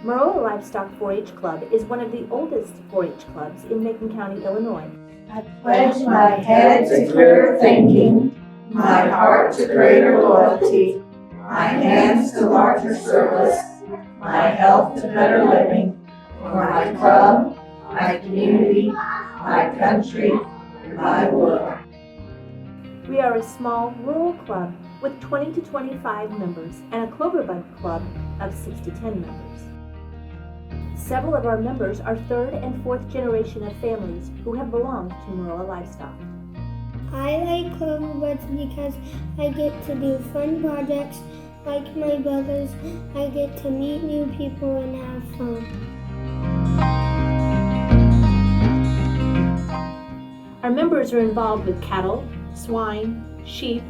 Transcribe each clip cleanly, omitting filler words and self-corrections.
Maroa Livestock 4-H Club is one of the oldest 4-H clubs in Macon County, Illinois. I pledge my head to clearer thinking, my heart to greater loyalty, my hands to larger service, my health to better living, for my club, my community, my country, my world. We are a small rural club with 20 to 25 members and a cloverbud club of 6 to 10 members. Several of our members are third and fourth generation of families who have belonged to Maroa Livestock. I like cloverbuds because I get to do fun projects like my brothers. I get to meet new people and have fun. Our members are involved with cattle, swine, sheep,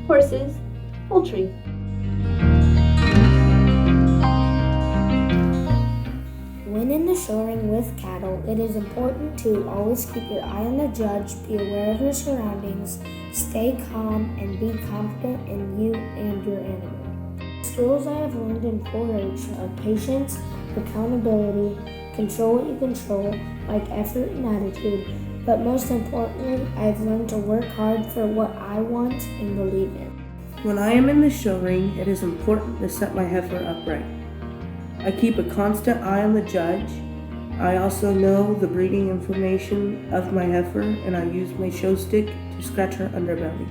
horses, poultry. When in the show ring with cattle, it is important to always keep your eye on the judge, be aware of your surroundings, stay calm, and be confident in you and your animal. Skills I have learned in 4-H are patience, accountability, control what you control, like effort and attitude, but most importantly, I've learned to work hard for what I want and believe in. When I am in the show ring, it is important to set my heifer upright. I keep a constant eye on the judge. I also know the breeding information of my heifer, and I use my show stick to scratch her underbelly.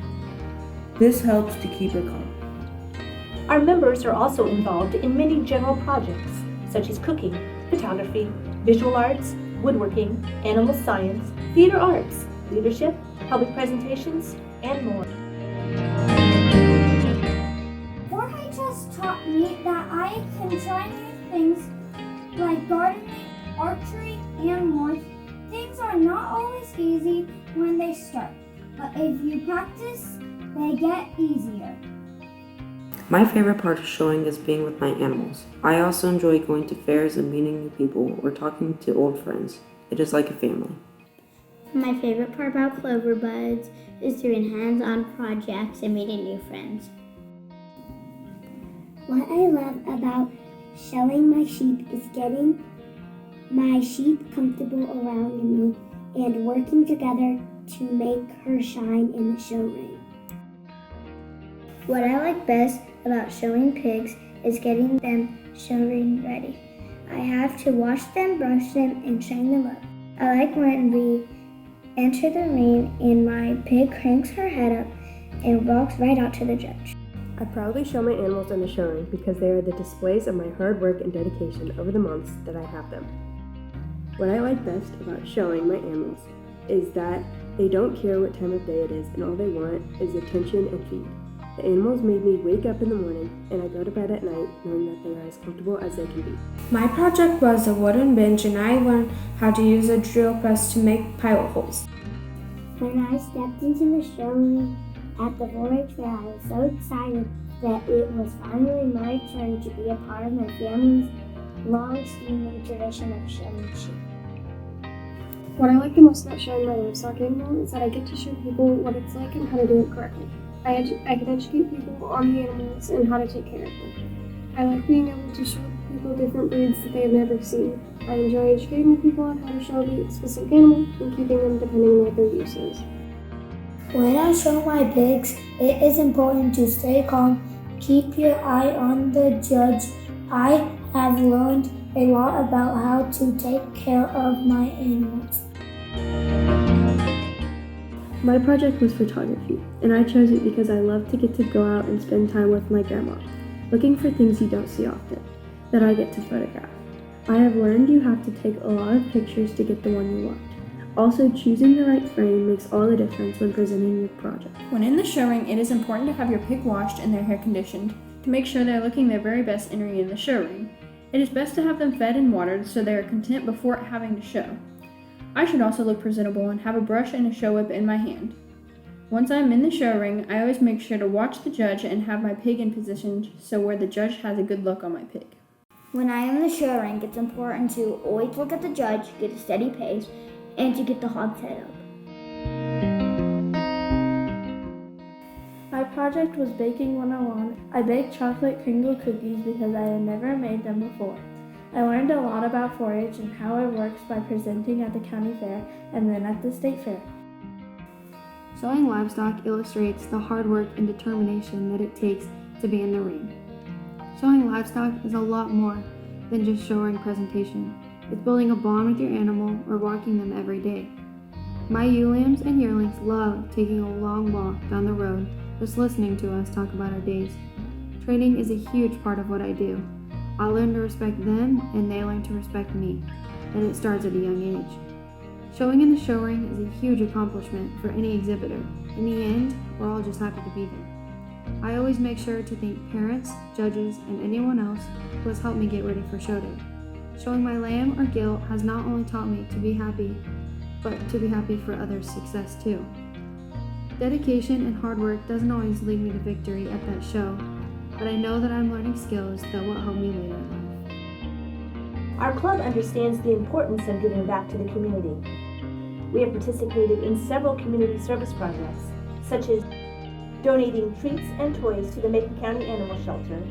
This helps to keep her calm. Our members are also involved in many general projects, such as cooking, photography, visual arts, woodworking, animal science, theater arts, leadership, public presentations, and more. 4-H has taught me that I can try new things like gardening, archery, and more. Things are not always easy when they start, but if you practice, they get easier. My favorite part of showing is being with my animals. I also enjoy going to fairs and meeting new people or talking to old friends. It is like a family. My favorite part about cloverbuds is doing hands-on projects and meeting new friends. What I love about showing my sheep is getting my sheep comfortable around me and working together to make her shine in the show ring. What I like best about showing pigs is getting them show ring ready. I have to wash them, brush them, and train them up. I like when we enter the ring and my pig cranks her head up and walks right out to the judge. I proudly show my animals in the show ring because they are the displays of my hard work and dedication over the months that I have them. What I like best about showing my animals is that they don't care what time of day it is and all they want is attention and feed. The animals made me wake up in the morning and I go to bed at night knowing that they are as comfortable as they can be. My project was a wooden bench and I learned how to use a drill press to make pilot holes. When I stepped into the show ring at the 4-H fair, I was so excited that it was finally my turn to be a part of my family's long-standing tradition of showing sheep. What I like the most about showing my livestock animal is that I get to show people what it's like and how to do it correctly. I can educate people on the animals and how to take care of them. I like being able to show people different breeds that they have never seen. I enjoy educating the people on how to show the specific animal and keeping them depending on what their use is. When I show my pigs, it is important to stay calm, keep your eye on the judge. I have learned a lot about how to take care of my animals. My project was photography, and I chose it because I love to get to go out and spend time with my grandma, looking for things you don't see often, that I get to photograph. I have learned you have to take a lot of pictures to get the one you want. Also, choosing the right frame makes all the difference when presenting your project. When in the show ring, it is important to have your pig washed and their hair conditioned to make sure they're looking their very best entering in the show ring. It is best to have them fed and watered so they are content before having to show. I should also look presentable and have a brush and a show whip in my hand. Once I'm in the show ring, I always make sure to watch the judge and have my pig in position so where the judge has a good look on my pig. When I am in the show ring, it's important to always look at the judge, get a steady pace, and to get the hog head up. project was Baking 101. I baked chocolate kringle cookies because I had never made them before. I learned a lot about 4-H and how it works by presenting at the county fair and then at the state fair. Showing livestock illustrates the hard work and determination that it takes to be in the ring. Showing livestock is a lot more than just showing presentation. It's building a bond with your animal or walking them every day. My ewe lambs and yearlings love taking a long walk down the road, just listening to us talk about our days. Training is a huge part of what I do. I learn to respect them and they learn to respect me, and it starts at a young age. Showing in the show ring is a huge accomplishment for any exhibitor. In the end, we're all just happy to be there. I always make sure to thank parents, judges, and anyone else who has helped me get ready for show day. Showing my lamb or gilt has not only taught me to be happy, but to be happy for others' success too. Dedication and hard work doesn't always lead me to victory at that show, but I know that I'm learning skills that will help me later in life. Our club understands the importance of giving back to the community. We have participated in several community service projects, such as donating treats and toys to the Macon County Animal Shelter,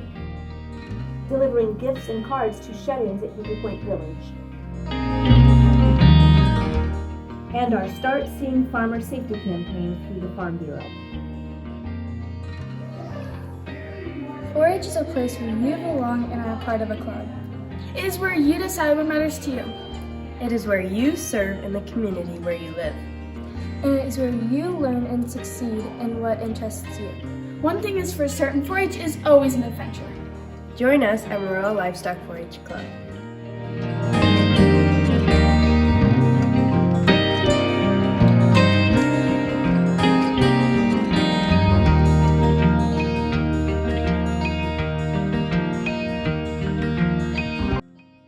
delivering gifts and cards to shut-ins at Hickory Point Village, and our Start Seeing Farmer Safety campaign through the Farm Bureau. 4-H is a place where you belong and are a part of a club. It is where you decide what matters to you. It is where you serve in the community where you live. And it is where you learn and succeed in what interests you. One thing is for certain, 4-H is always an adventure. Join us at Maroa Livestock 4-H Club.